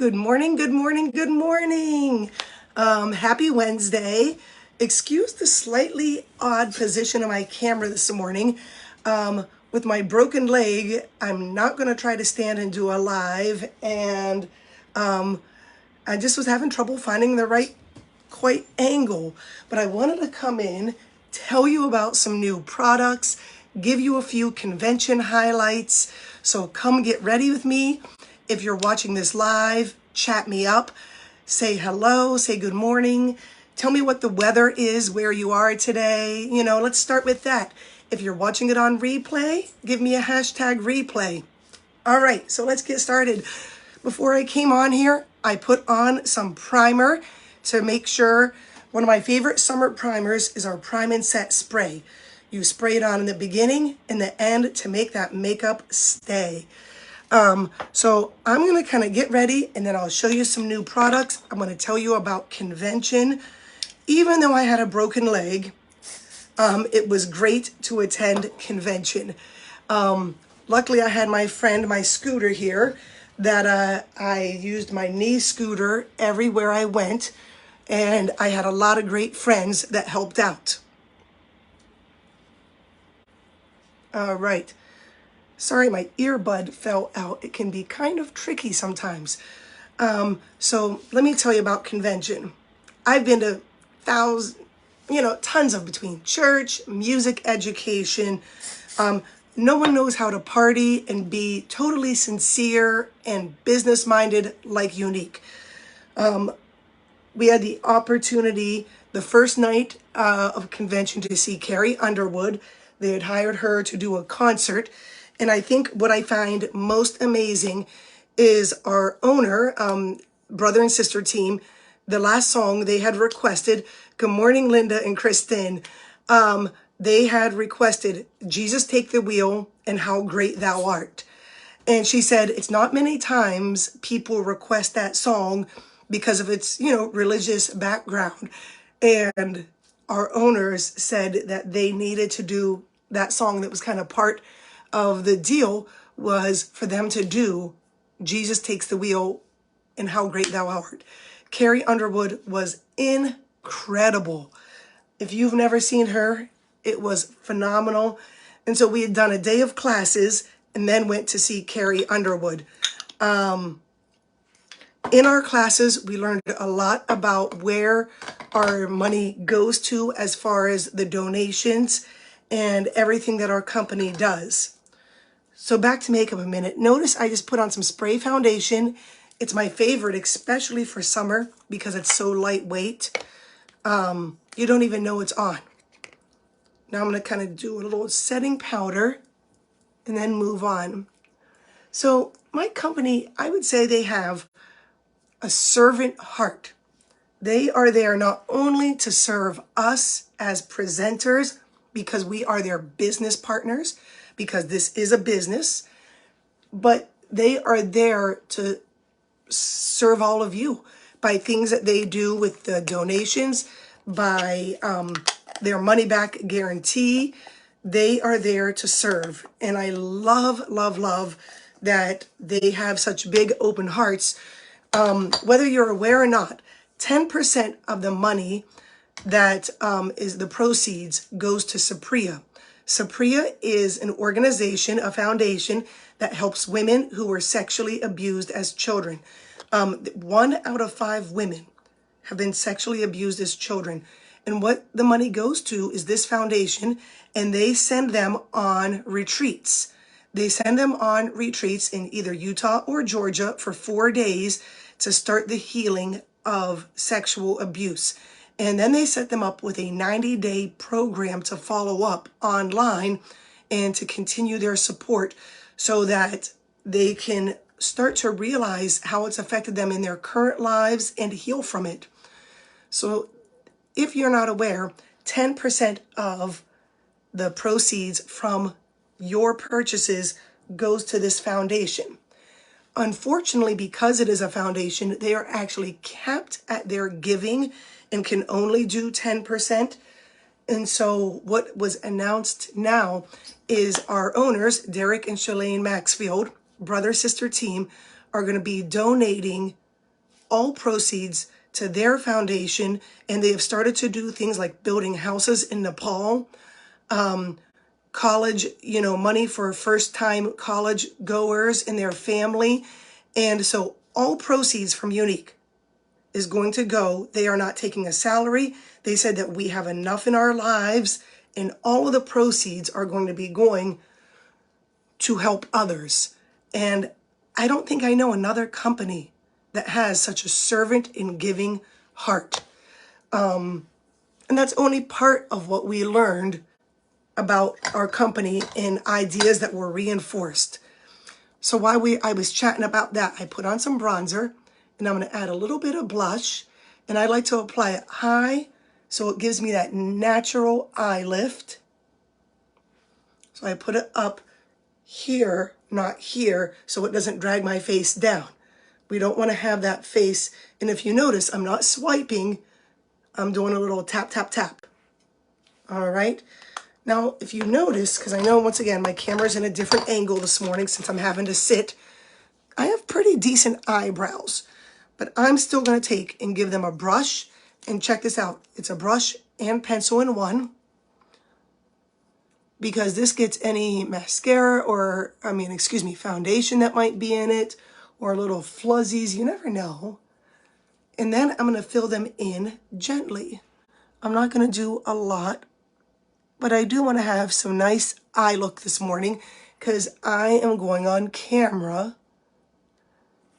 Good morning, good morning, good morning. Happy Wednesday. Excuse the slightly odd position of my camera this morning. With my broken leg, I'm not going to try to stand and do a live, and I just was having trouble finding the right quite angle. But I wanted to come in, tell you about some new products, give you a few convention highlights. So come get ready with me. If you're watching this live, chat me up, say hello, say good morning, tell me what the weather is where you are today. Let's start with that. If you're watching it on replay, give me a hashtag replay. All right, so let's get started. Before I came on here, I put on some primer to make sure. One of my favorite summer primers is our Prime and Set spray. You spray it on in the beginning and the end to make that makeup stay. So I'm going to kind of get ready, and then I'll show you some new products. I'm going to tell you about convention. Even though I had a broken leg, it was great to attend convention. Luckily, I had my friend, my scooter here, that I used my knee scooter everywhere I went, and I had a lot of great friends that helped out. All right. Sorry, my earbud fell out. It can be kind of tricky sometimes. So let me tell you about convention. I've been to tons of between church, music, education. No one knows how to party and be totally sincere and business-minded like Unique. We had the opportunity the first night of convention to see Carrie Underwood. They had hired her to do a concert. And I think what I find most amazing is our owner, brother and sister team, the last song they had requested, good morning, Linda and Kristen. They had requested, Jesus Take the Wheel and How Great Thou Art. And she said, it's not many times people request that song because of its, religious background. And our owners said that they needed to do that song that was kind of part of the deal, was for them to do Jesus Takes the Wheel and How Great Thou Art. Carrie Underwood was incredible. If you've never seen her, it was phenomenal. And so we had done a day of classes and then went to see Carrie Underwood. In our classes, we learned a lot about where our money goes to as far as the donations and everything that our company does. So back to makeup a minute. Notice I just put on some spray foundation. It's my favorite, especially for summer, because it's so lightweight. You don't even know it's on. Now I'm going to kind of do a little setting powder and then move on. So my company, I would say they have a servant heart. They are there not only to serve us as presenters, because we are their business partners, because this is a business, but they are there to serve all of you by things that they do with the donations, by their money back guarantee. They are there to serve. And I love, love, love that they have such big open hearts. Whether you're aware or not, 10% of the money that is the proceeds goes to Sapria. Sapria is an organization, a foundation that helps women who were sexually abused as children. 1 out of 5 women have been sexually abused as children. And what the money goes to is this foundation, and they send them on retreats. They send them on retreats in either Utah or Georgia for 4 days to start the healing of sexual abuse. And then they set them up with a 90-day program to follow up online and to continue their support so that they can start to realize how it's affected them in their current lives and heal from it. So if you're not aware, 10% of the proceeds from your purchases goes to this foundation. Unfortunately, because it is a foundation, they are actually capped at their giving and can only do 10%. And so what was announced now is our owners, Derek and Shalane Maxfield, brother-sister team, are going to be donating all proceeds to their foundation, and they have started to do things like building houses in Nepal, college, money for first-time college goers and their family. And so all proceeds from Unique is going to go. They are not taking a salary. They said that we have enough in our lives, and all of the proceeds are going to be going to help others. And I don't think I know another company that has such a servant and giving heart. And that's only part of what we learned about our company and ideas that were reinforced. So while I was chatting about that, I put on some bronzer, and I'm going to add a little bit of blush, and I like to apply it high so it gives me that natural eye lift. So I put it up here, not here, so it doesn't drag my face down. We don't want to have that face. And if you notice, I'm not swiping, I'm doing a little tap, tap, tap. All right. Now, if you notice, because I know, once again, my camera's in a different angle this morning since I'm having to sit, I have pretty decent eyebrows, but I'm still going to take and give them a brush. And check this out. It's a brush and pencil in one, because this gets any mascara or, foundation that might be in it, or little fluzzies. You never know. And then I'm going to fill them in gently. I'm not going to do a lot, but I do want to have some nice eye look this morning, because I am going on camera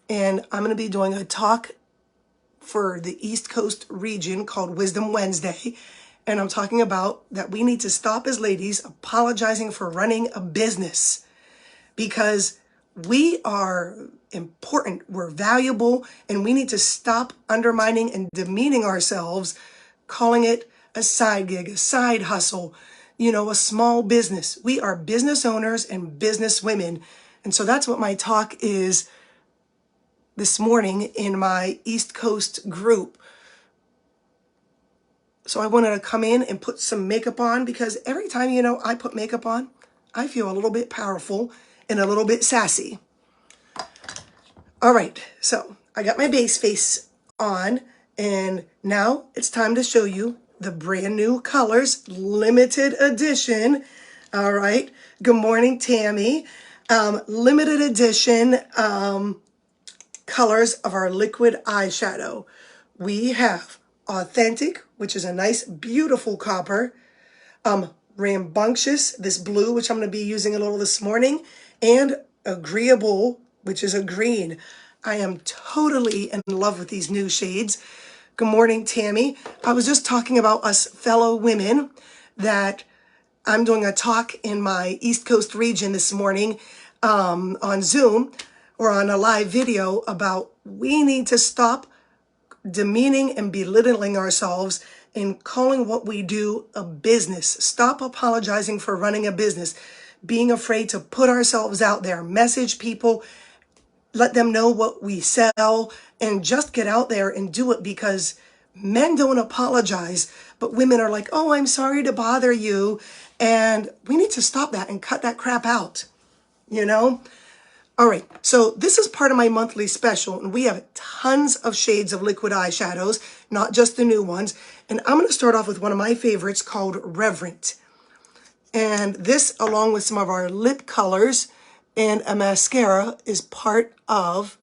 and I'm going to be doing a talk for the East Coast region called Wisdom Wednesday. And I'm talking about that we need to stop as ladies apologizing for running a business, because we are important, we're valuable, and we need to stop undermining and demeaning ourselves, calling it a side gig, a side hustle, a small business. We are business owners and business women. And so that's what my talk is this morning in my East Coast group. So I wanted to come in and put some makeup on, because every time, I put makeup on, I feel a little bit powerful and a little bit sassy. All right, so I got my base face on, and now it's time to show you the brand new colors, limited edition. All right, good morning, Tammy. Limited edition colors of our liquid eyeshadow. We have Authentic, which is a nice, beautiful copper. Rambunctious, this blue, which I'm going to be using a little this morning. And Agreeable, which is a green. I am totally in love with these new shades. Good morning, Tammy. I was just talking about us fellow women, that I'm doing a talk in my East Coast region this morning on Zoom or on a live video about we need to stop demeaning and belittling ourselves and calling what we do a business. Stop apologizing for running a business, being afraid to put ourselves out there, message people, let them know what we sell, and just get out there and do it, because men don't apologize, but women are like, oh, I'm sorry to bother you. And we need to stop that and cut that crap out, All right, so this is part of my monthly special, and we have tons of shades of liquid eyeshadows, not just the new ones. And I'm going to start off with one of my favorites called Reverent. And this, along with some of our lip colors and a mascara, is part of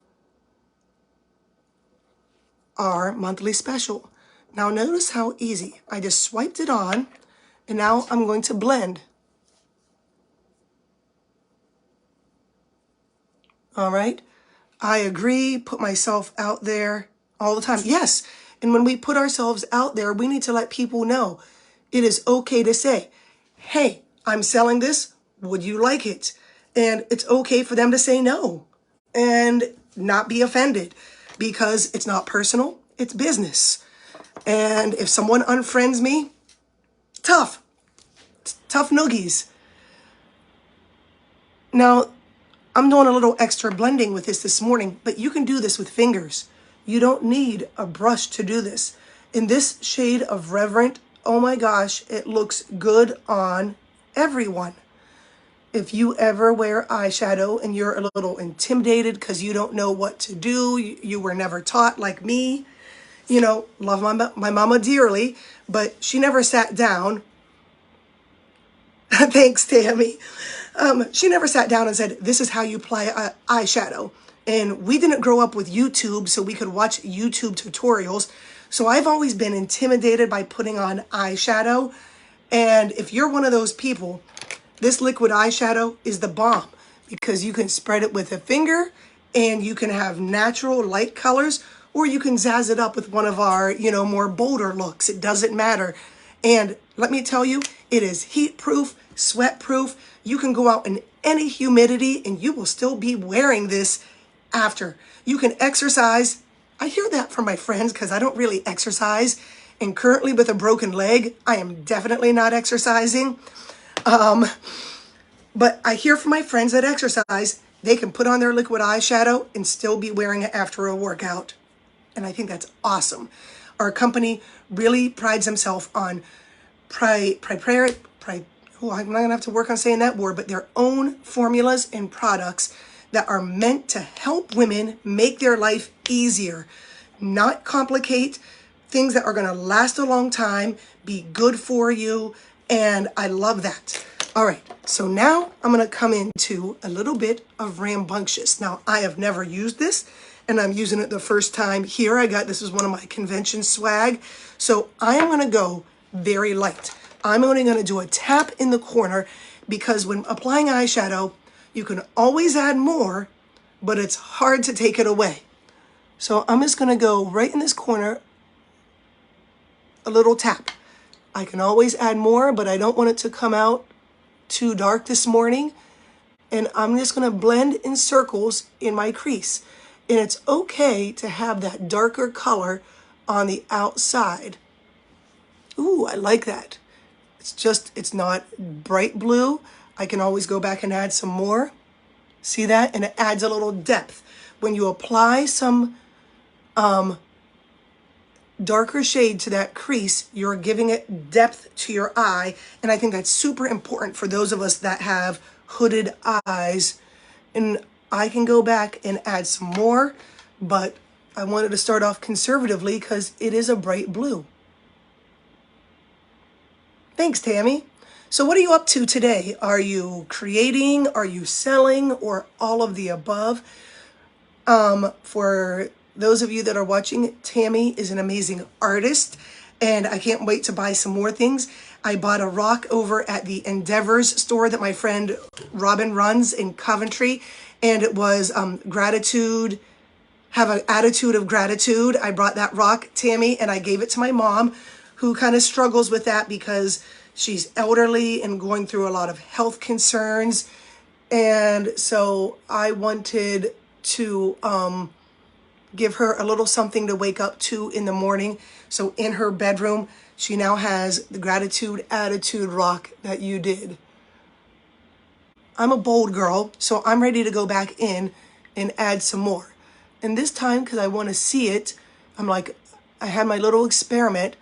our monthly special. Now notice how easy. I just swiped it on, and now I'm going to blend. All right. I agree, put myself out there all the time. Yes. And when we put ourselves out there, we need to let people know it is okay to say, hey, I'm selling this. Would you like it? And it's okay for them to say no and not be offended, because it's not personal. It's business. And if someone unfriends me, tough noogies. Now, I'm doing a little extra blending with this morning, but you can do this with fingers. You don't need a brush to do this. In this shade of Reverent, oh my gosh, it looks good on everyone. If you ever wear eyeshadow and you're a little intimidated because you don't know what to do, you were never taught like me, you know, love my mama dearly, but she never sat down. Thanks, Tammy. She never sat down and said, this is how you apply eyeshadow. And we didn't grow up with YouTube, so we could watch YouTube tutorials. So I've always been intimidated by putting on eyeshadow. And if you're one of those people, this liquid eyeshadow is the bomb because you can spread it with a finger and you can have natural light colors, or you can zazz it up with one of our, you know, more bolder looks. It doesn't matter. And let me tell you, it is heat proof, sweat proof. You can go out in any humidity and you will still be wearing this after. You can exercise. I hear that from my friends because I don't really exercise. And currently with a broken leg, I am definitely not exercising. But I hear from my friends that exercise, they can put on their liquid eyeshadow and still be wearing it after a workout. And I think that's awesome. Our company really prides himself on I'm not gonna have to work on saying that word, but their own formulas and products that are meant to help women make their life easier, not complicate, things that are gonna last a long time, be good for you, and I love that. All right, so now I'm gonna come into a little bit of rambunctious. Now, I have never used this, and I'm using it the first time here. This is one of my convention swag. So I am gonna go very light. I'm only gonna do a tap in the corner because when applying eyeshadow, you can always add more, but it's hard to take it away. So I'm just gonna go right in this corner, a little tap. I can always add more, but I don't want it to come out too dark this morning. And I'm just gonna blend in circles in my crease. And it's okay to have that darker color on the outside. Ooh, I like that. It's not bright blue. I can always go back and add some more. See that? And it adds a little depth. When you apply some darker shade to that crease, you're giving it depth to your eye. And I think that's super important for those of us that have hooded eyes. And I can go back and add some more, but I wanted to start off conservatively because it is a bright blue. Thanks, Tammy. So what are you up to today? Are you creating? Are you selling? Or all of the above? For those of you that are watching, Tammy is an amazing artist, and I can't wait to buy some more things. I bought a rock over at the Endeavors store that my friend Robin runs in Coventry, and it was gratitude, have an attitude of gratitude. I brought that rock, Tammy, and I gave it to my mom, who kind of struggles with that because she's elderly and going through a lot of health concerns. And so I wanted to give her a little something to wake up to in the morning. So in her bedroom, she now has the gratitude attitude rock that you did. I'm a bold girl, so I'm ready to go back in and add some more. And this time, because I want to see it, I had my little experiment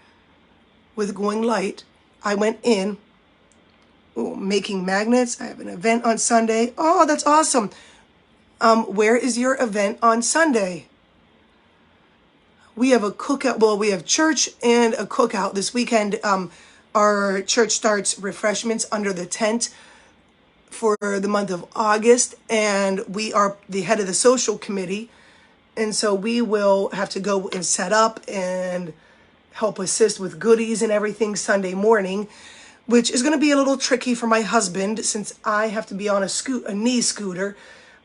with going light. I went in, making magnets. I have an event on Sunday. Oh, that's awesome. Where is your event on Sunday? We have a cookout. Well, we have church and a cookout this weekend. Our church starts refreshments under the tent for the month of August, and we are the head of the social committee. And so we will have to go and set up and help assist with goodies and everything Sunday morning, which is going to be a little tricky for my husband since I have to be on a knee scooter.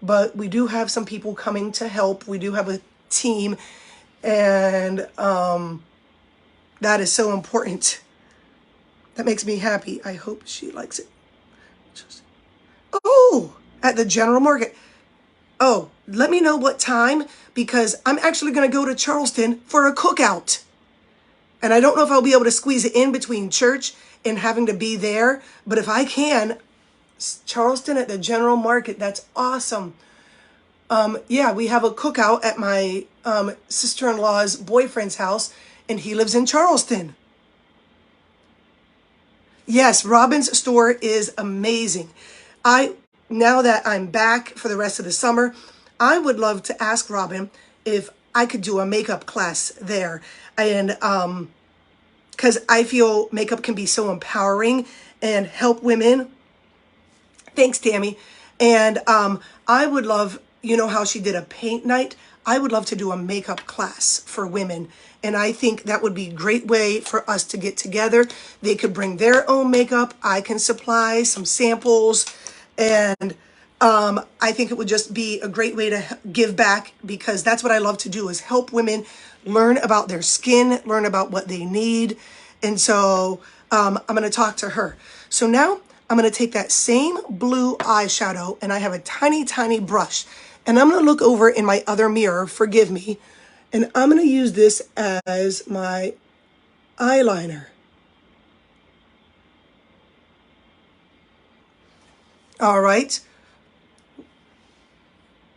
But we do have some people coming to help. We do have a team, and that is so important. That makes me happy. I hope she likes it. Oh, at the general market. Oh, let me know what time, because I'm actually going to go to Charleston for a cookout. And I don't know if I'll be able to squeeze it in between church and having to be there. But if I can, Charleston at the general market, that's awesome. Yeah, we have a cookout at my sister-in-law's boyfriend's house, and he lives in Charleston. Yes, Robin's store is amazing. Now that I'm back for the rest of the summer, I would love to ask Robin if I could do a makeup class there. And because I feel makeup can be so empowering and help women. Thanks, Tammy. And I would love, you know how she did a paint night? I would love to do a makeup class for women. And I think that would be a great way for us to get together. They could bring their own makeup. I can supply some samples. And I think it would just be a great way to give back, because that's what I love to do, is help women learn about their skin, learn about what they need. And so I'm going to talk to her. So now I'm going to take that same blue eyeshadow, and I have a tiny, tiny brush. And I'm going to look over in my other mirror, forgive me, and I'm going to use this as my eyeliner. All right.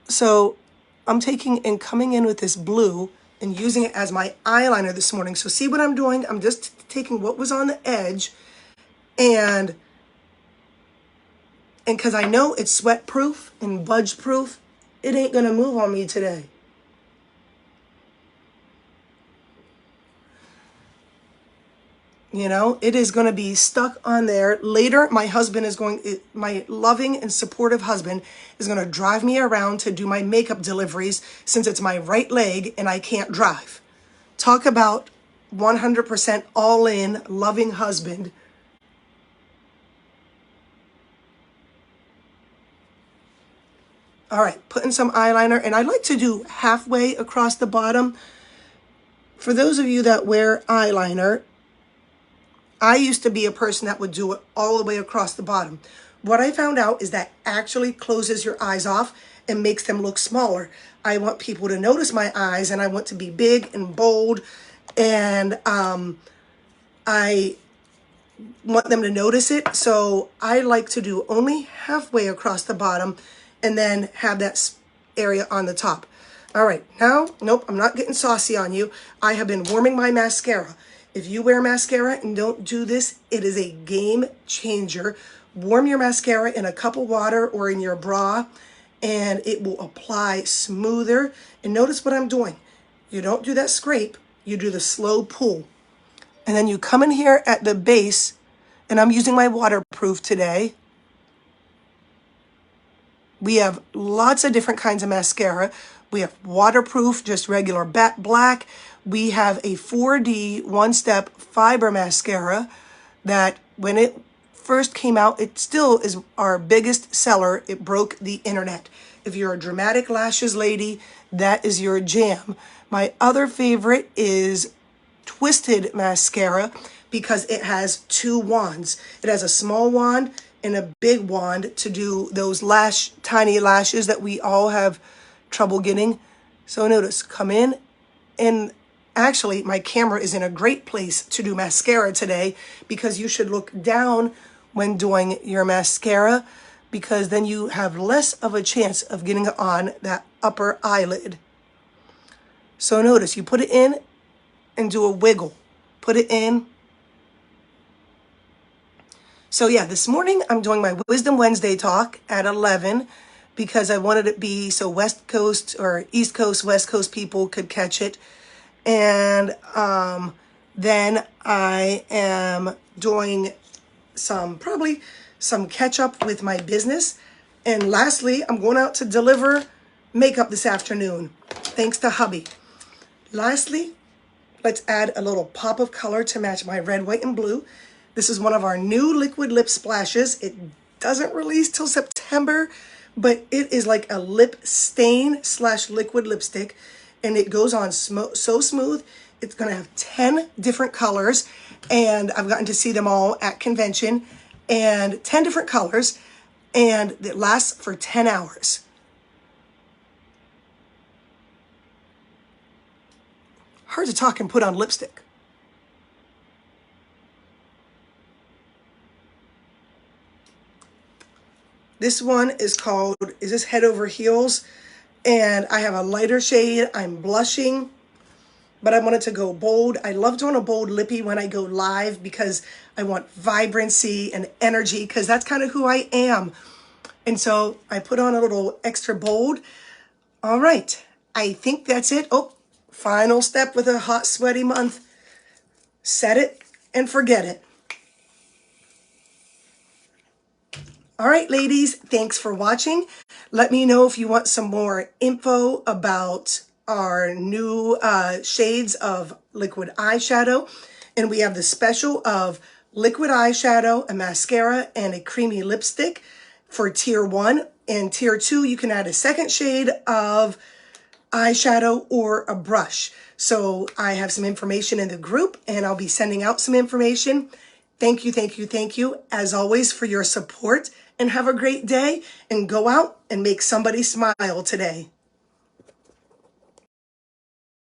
So I'm taking and coming in with this blue and using it as my eyeliner this morning. So see what I'm doing? I'm just taking what was on the edge, and because I know it's sweat proof and budge proof, it ain't gonna move on me today. You know, it is going to be stuck on there. Later, my loving and supportive husband is going to drive me around to do my makeup deliveries, since it's my right leg and I can't drive. Talk about 100% all in, loving husband. All right, putting some eyeliner, and I like to do halfway across the bottom. For those of you that wear eyeliner, I used to be a person that would do it all the way across the bottom. What I found out is that actually closes your eyes off and makes them look smaller. I want people to notice my eyes, and I want to be big and bold, and I want them to notice it. So I like to do only halfway across the bottom and then have that area on the top. All right, now, nope, I'm not getting saucy on you. I have been warming my mascara. If you wear mascara and don't do this, it is a game changer. Warm your mascara in a cup of water or in your bra, and it will apply smoother. And notice what I'm doing. You don't do that scrape, you do the slow pull. And then you come in here at the base, and I'm using my waterproof today. We have lots of different kinds of mascara. We have waterproof, just regular black. We have a 4D one-step fiber mascara that when it first came out, it still is our biggest seller. It broke the internet. If you're a dramatic lashes lady, that is your jam. My other favorite is Twisted mascara, because it has two wands. It has a small wand and a big wand to do those tiny lashes that we all have trouble getting. So notice, come in, and actually my camera is in a great place to do mascara today, because you should look down when doing your mascara, because then you have less of a chance of getting on that upper eyelid. So notice, you put it in and do a wiggle. Put it in. So yeah, this morning I'm doing my Wisdom Wednesday talk at 11, because I wanted it to be so West Coast or East Coast, West Coast people could catch it. And then I am doing probably some catch up with my business. And lastly, I'm going out to deliver makeup this afternoon, thanks to hubby. Lastly, let's add a little pop of color to match my red, white, and blue. This is one of our new liquid lip splashes. It doesn't release till September, but it is like a lip stain / liquid lipstick, and it goes on so smooth. It's going to have 10 different colors, and I've gotten to see them all at convention, and 10 different colors, and it lasts for 10 hours. Hard to talk and put on lipstick. This one is called, is this Head Over Heels? And I have a lighter shade. I'm blushing, but I wanted to go bold. I love doing a bold lippy when I go live, because I want vibrancy and energy, because that's kind of who I am. And so I put on a little extra bold. All right, I think that's it. Oh, final step with a hot, sweaty month. Set it and forget it. All right, ladies, thanks for watching. Let me know if you want some more info about our new shades of liquid eyeshadow. And we have the special of liquid eyeshadow, a mascara, and a creamy lipstick for tier 1. And tier 2, you can add a second shade of eyeshadow or a brush. So I have some information in the group, and I'll be sending out some information. Thank you, thank you, thank you, as always, for your support, and have a great day, and go out and make somebody smile today.